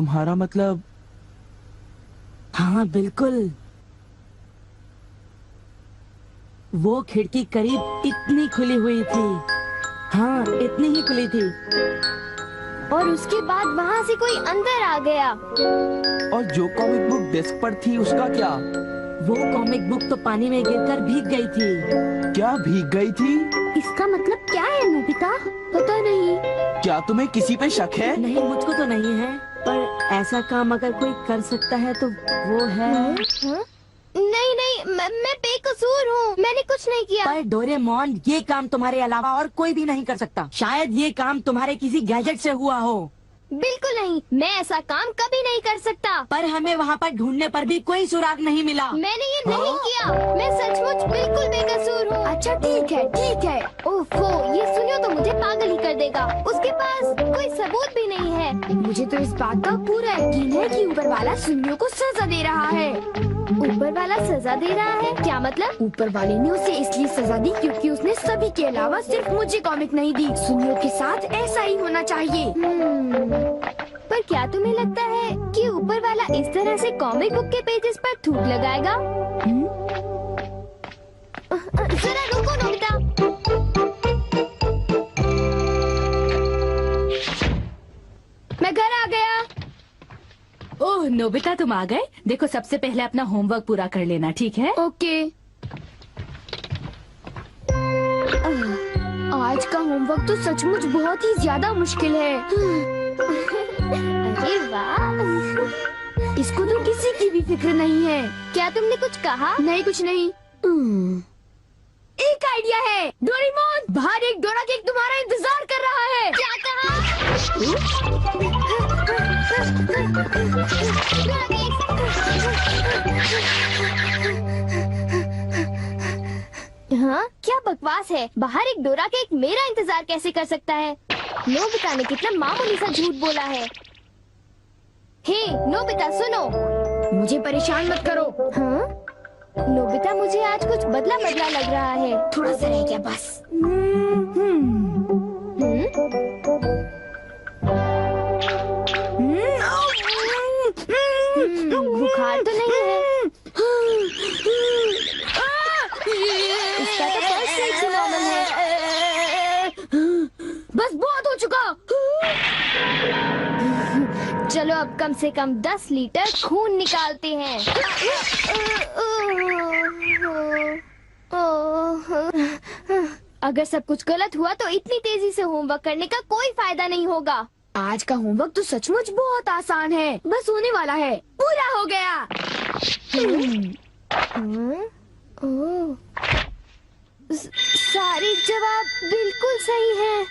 तुम्हारा मतलब? हाँ बिल्कुल, वो खिड़की करीब इतनी खुली हुई थी। हाँ, इतनी ही खुली थी। और उसके बाद वहाँ से कोई अंदर आ गया। और जो कॉमिक बुक डेस्क पर थी उसका क्या? वो कॉमिक बुक तो पानी में गिरकर भीग गई थी। क्या भीग गई थी? इसका मतलब क्या है नोबिता? पता नहीं। क्या तुम्हें किसी पे शक है? नहीं, मुझको तो नहीं है, पर ऐसा काम अगर कोई कर सकता है तो वो है। नहीं नहीं, मैं बेकसूर हूँ, मैंने कुछ नहीं किया। पर डोरेमोन, ये काम तुम्हारे अलावा और कोई भी नहीं कर सकता। शायद ये काम तुम्हारे किसी गैजेट से हुआ हो। बिल्कुल नहीं, मैं ऐसा काम कभी नहीं कर सकता। पर हमें वहाँ पर ढूंढने पर भी कोई सुराग नहीं मिला। मैंने ये नहीं किया, मैं सचमुच बिल्कुल बेकसूर हूँ। अच्छा ठीक है ठीक है। ओफो, ये सुनियो तो मुझे पागल ही कर देगा। उसके पास कोई सबूत भी नहीं है। मुझे तो इस बात का पूरा यकीन है कि ऊपर वाला सुनियो को सजा दे रहा है। ऊपर वाला सजा दे रहा है? क्या मतलब? ऊपर वाले ने उसे इसलिए सजा दी क्योंकि उसने सभी के अलावा सिर्फ मुझे कॉमिक नहीं दी। सुनियो के साथ ऐसा ही होना चाहिए। पर क्या तुम्हें लगता है कि ऊपर वाला इस तरह से कॉमिक बुक के पेजेस पर थूक लगाएगा? जरा रुको नोबिता। मैं घर आ गया। ओह नोबिता, तुम आ गए। देखो, सबसे पहले अपना होमवर्क पूरा कर लेना, ठीक है? ओके। आज का होमवर्क तो सचमुच बहुत ही ज्यादा मुश्किल है। अरे वाह, इसको तो किसी की भी फिक्र नहीं है। क्या तुमने कुछ कहा? नहीं, कुछ नहीं। एक आइडिया है। डोरेमोन, बाहर एक डोरा केक तुम्हारा इंतजार कर रहा है। क्या कहा? हाँ, क्या बकवास है। बाहर एक डोरा केक मेरा इंतजार कैसे कर सकता है? नोबिता ने कितना मामूली सा झूठ बोला है। हे नोबिता, सुनो, मुझे परेशान मत करो। हाँ? नोबिता, मुझे आज कुछ बदला बदला लग रहा है। थोड़ा सा रह गया बस। बुखार तो नहीं है? इसका तो पल्स ठीक से नॉर्मल है। बस बहुत हो चुका। चलो अब कम से कम 10 लीटर खून निकालते हैं। अगर सब कुछ गलत हुआ तो इतनी तेजी से होमवर्क करने का कोई फायदा नहीं होगा। आज का होमवर्क तो सचमुच बहुत आसान है, बस होने वाला है। पूरा हो गया। सारे जवाब बिल्कुल सही हैं।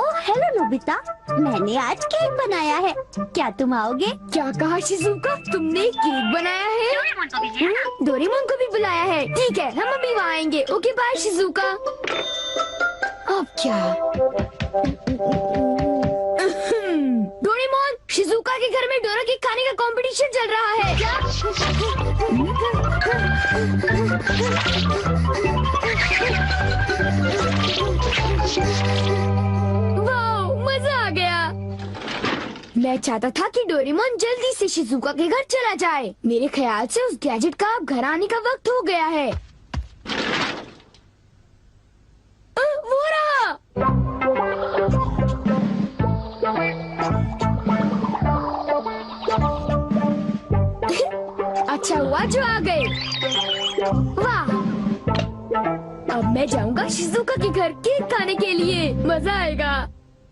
ओह हेलो नोबिता, मैंने आज केक बनाया है, क्या तुम आओगे? क्या कहा शिजुका? तुमने केक बनाया है? डोरेमोन को भी बुलाया है। ठीक है, हम अभी वहाँ आएंगे। Okay bye Shizuka. अब क्या? डोरेमोन, शिजुका के घर में डोरा केक खाने का कंपटीशन चल रहा है। क्या? वाह, मजा आ गया। मैं चाहता था कि डोरेमोन जल्दी से शिजुका के घर चला जाए। मेरे ख्याल से उस गैजेट का अब घर आने का वक्त हो गया है। वो रहा। अच्छा हुआ जो आ गए। वाह, अब मैं जाऊंगा शिजुका के घर केक खाने के लिए। मजा आएगा।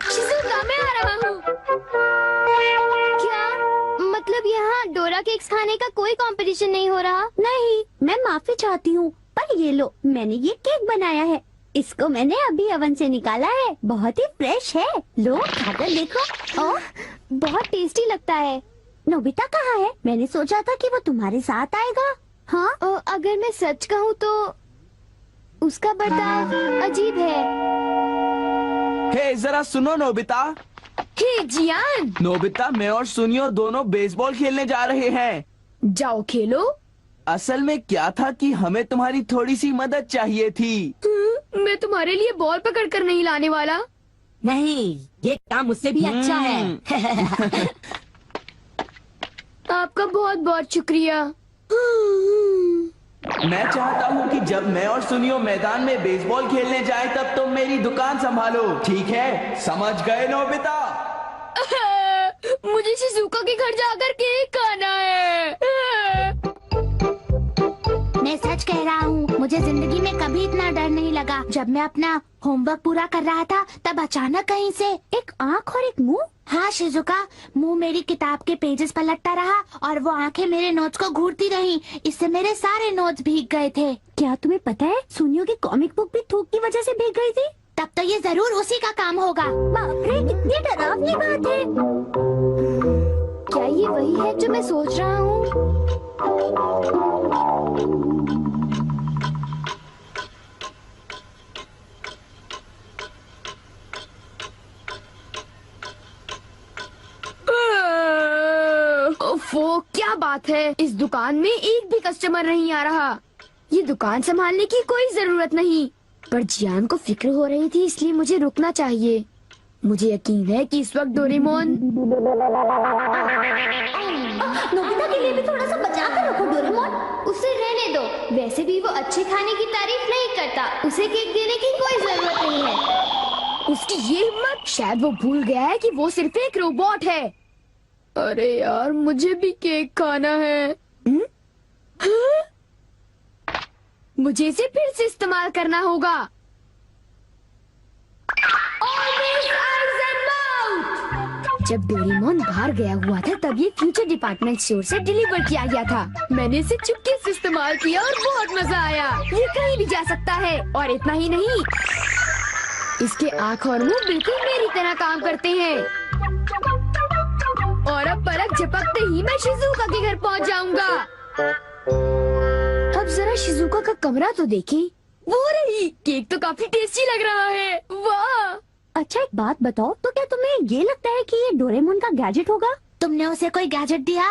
शिजुका, मैं आ रहा हूँ। क्या मतलब यहाँ डोरा केक्स खाने का कोई कंपटीशन नहीं हो रहा? नहीं, मैं माफी चाहती हूँ, पर ये लो, मैंने ये केक बनाया है। इसको मैंने अभी ओवन से निकाला है, बहुत ही फ्रेश है। लो खाकर देखो। ओह, बहुत टेस्टी लगता है। नोबिता कहाँ है? मैंने सोचा था कि वो तुम्हारे साथ आएगा। हाँ, अगर मैं सच कहूँ तो उसका बर्ताव अजीब है। हे जरा सुनो नोबिता। हे जियान। नोबिता, मैं और सुनियो दोनों बेसबॉल खेलने जा रहे हैं। जाओ खेलो। असल में क्या था कि हमें तुम्हारी थोड़ी सी मदद चाहिए थी। मैं तुम्हारे लिए बॉल पकड़ कर नहीं लाने वाला। नहीं, ये काम मुझसे भी अच्छा है। आपका बहुत बहुत शुक्रिया। मैं चाहता हूँ कि जब मैं और सुनियो मैदान में बेसबॉल खेलने जाए तब तुम मेरी दुकान संभालो, ठीक है? समझ गए नोबिता? मुझे शिजुका के घर जाकर केक खाना है। मैं सच कह रहा हूँ, मुझे जिंदगी में कभी इतना डर नहीं लगा। जब मैं अपना होमवर्क पूरा कर रहा था तब अचानक कहीं से एक आँख और एक मुंह। हाँ शिजुका, मुंह मेरी किताब के पेजेस पलटता रहा और वो आंखें मेरे नोट्स को घूरती रहीं। इससे मेरे सारे नोट्स भीग गए थे। क्या तुम्हें पता है, सुनियो की कॉमिक बुक भी थूक की वजह से भीग गई थी? तब तो ये जरूर उसी का काम होगा। बाप रे, कितनी डरावनी बात है। क्या ये वही है जो मैं सोच रहा हूँ? ओफो, क्या बात है, इस दुकान में एक भी कस्टमर नहीं आ रहा। ये दुकान संभालने की कोई जरूरत नहीं, पर जियान को फिक्र हो रही थी, इसलिए मुझे रुकना चाहिए। मुझे यकीन है कि इस वक्त डोरेमोन। नोबिता के लिए भी थोड़ा सा बचा कर रखो डोरेमोन। उसे रहने दो, वैसे भी वो अच्छे खाने की तारीफ नहीं करता। उसे केक देने की कोई जरूरत नहीं है। उसकी ये हिम्मत, शायद वो भूल गया है कि वो सिर्फ एक रोबोट है। अरे यार, मुझे भी केक खाना है। हाँ? मुझे इसे फिर से इस्तेमाल करना होगा। जब डोरेमोन बाहर गया हुआ था तब ये फ्यूचर डिपार्टमेंट स्टोर से डिलीवर किया गया था। मैंने इसे चुपके से इस्तेमाल किया और बहुत मजा आया। ये कहीं भी जा सकता है, और इतना ही नहीं, इसके आँख और मुंह बिल्कुल मेरी तरह काम करते हैं। और अब पलक झपकते ही मैं शिजुका के घर पहुंच जाऊंगा। अब जरा शिजुका का कमरा तो देखें। वो रही, केक तो काफी टेस्टी लग रहा है। वाह! अच्छा एक बात बताओ, तो क्या तुम्हें ये लगता है कि ये डोरेमोन का गैजेट होगा? तुमने उसे कोई गैजेट दिया?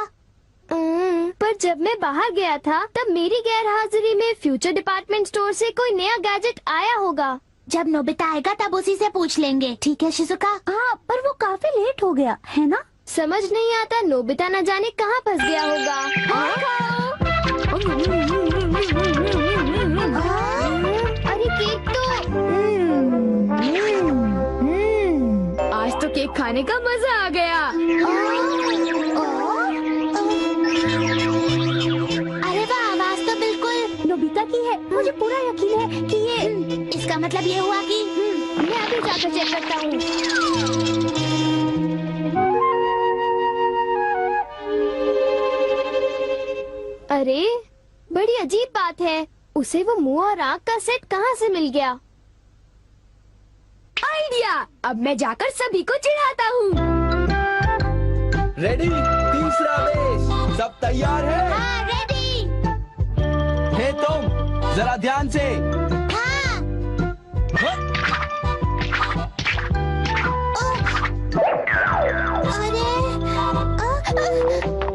पर जब मैं बाहर गया था तब मेरी गैर हाजिरी में फ्यूचर डिपार्टमेंट स्टोर से कोई नया गैजेट आया होगा। जब नोबिता आएगा तब उसी से पूछ लेंगे, ठीक है शिजुका? हाँ, पर वो काफी लेट हो गया है ना? समझ नहीं आता, नोबिता न जाने कहाँ फंस गया होगा। अरे केक तो आज तो केक खाने का मजा आ गया। अरे वाह, आवाज तो बिल्कुल नोबिता की है। मुझे पूरा यकीन है कि ये, इसका मतलब ये हुआ कि मैं अभी जाकर चेक करता हूँ। अरे बड़ी अजीब बात है, उसे वो मुंह और आँख का सेट कहाँ से मिल गया? आइडिया! अब मैं जाकर सभी को चिढ़ाता हूँ। रेडी? तीसरा बेस, सब तैयार है? हाँ, रेडी। हे तुम, जरा ध्यान से। हाँ।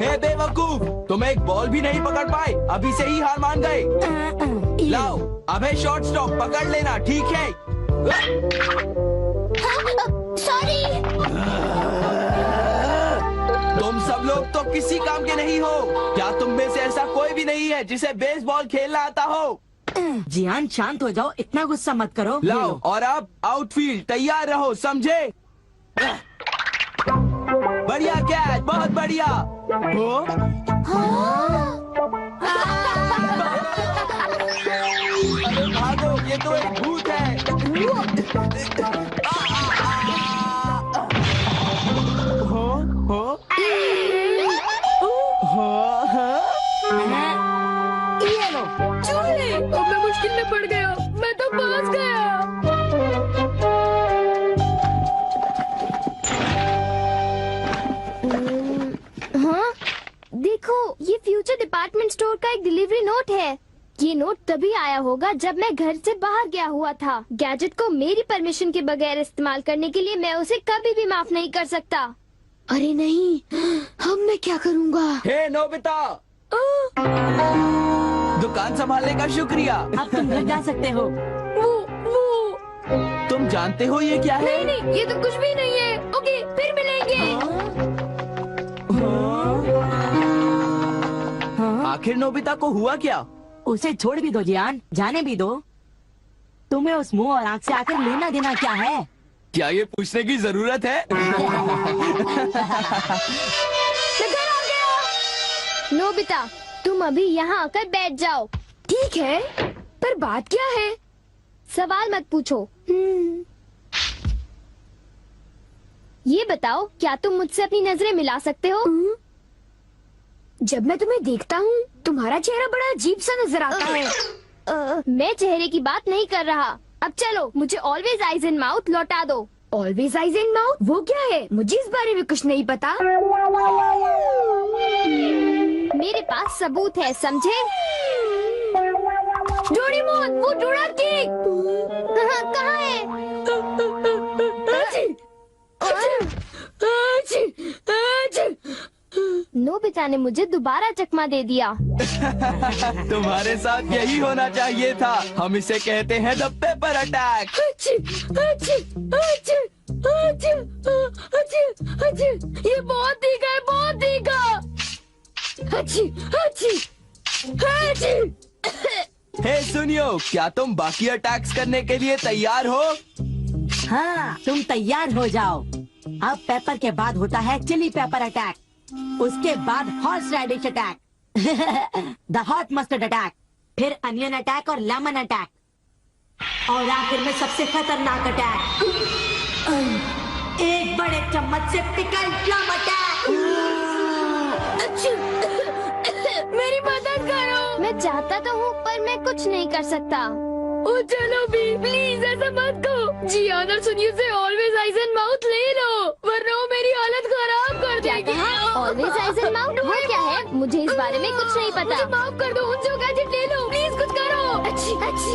हे बेवकूफ, तुम एक बॉल भी नहीं पकड़ पाए, अभी से ही हार मान गए। लाओ, अबे शॉर्ट स्टॉप पकड़ लेना, ठीक है? सॉरी। तुम सब लोग तो किसी काम के नहीं हो। क्या तुम में से ऐसा कोई भी नहीं है जिसे बेसबॉल खेलना आता हो? जियान शांत हो जाओ, इतना गुस्सा मत करो। लाओ, और अब आउटफील्ड तैयार रहो, समझे? बढ़िया कैच, बहुत बढ़िया। हो? अरे भागो, ये तो एक भूत है। ये लो, चूहे! अब मैं मुश्किल में पड़ गया, मैं तो फंस गया। हाँ, देखो, ये फ्यूचर डिपार्टमेंट स्टोर का एक डिलीवरी नोट है। ये नोट तभी आया होगा जब मैं घर से बाहर गया हुआ था। गैजेट को मेरी परमिशन के बगैर इस्तेमाल करने के लिए मैं उसे कभी भी माफ नहीं कर सकता। अरे नहीं, अब मैं क्या करूँगा? हे नोबिता, दुकान संभालने का शुक्रिया। अब तुम घर जा सकते हो। वो तुम जानते हो ये क्या है? नहीं नहीं, ये तो कुछ भी नहीं है। ओके, फिर मिलेंगे। आखिर नोबिता को हुआ क्या? उसे छोड़ भी दो जियान, जाने भी दो। तुम्हें उस मुंह और आंख से आखिर लेना देना क्या है? क्या ये पूछने की जरूरत है? नोबिता, तुम अभी यहाँ आकर बैठ जाओ। ठीक है, पर बात क्या है? सवाल मत पूछो। ये बताओ, क्या तुम मुझसे अपनी नजरें मिला सकते हो? जब मैं तुम्हें देखता हूँ, तुम्हारा चेहरा बड़ा अजीब सा नजर आता है। मैं चेहरे की बात नहीं कर रहा। अब चलो, मुझे ऑलवेज आइज इन माउथ लौटा दो। Always eyes in mouth? वो क्या है? मुझे इस बारे में कुछ नहीं पता। मेरे पास सबूत है, समझे? डोरेमोन, वो डोरा केक कहाँ है? नोबिता ने मुझे दोबारा चकमा दे दिया। तुम्हारे साथ यही होना चाहिए था। हम इसे कहते हैं द पेपर अटैक। ये बहुत तीखा है, बहुत तीखा। हे सुनियो, क्या तुम बाकी अटैक्स करने के लिए तैयार हो? हाँ, तुम तैयार हो जाओ। अब पेपर के बाद होता है चिली पेपर अटैक, उसके बाद horseradish attack, the hot mustard attack, फिर अनियन अटैक और लेमन अटैक, और आखिर में सबसे खतरनाक अटैक, एक बड़े चम्मच से पिकल प्लम अटैक। मेरी मदद करो। मैं चाहता तो हूँ, पर मैं कुछ नहीं कर सकता। ओ चलो भी, प्लीज ऐसा मत करो। जियान और सुनियो से ऑलवेज आइज एंड माउथ ले लो, वरना वो मेरी हालत खराब कर देगी। ऑलवेज आइज एंड माउथ वो क्या है? मुझे इस बारे में कुछ नहीं पता। मुझे माफ कर दो, उनसे गैजेट ले लो, प्लीज कुछ करो। अच्छी अच्छी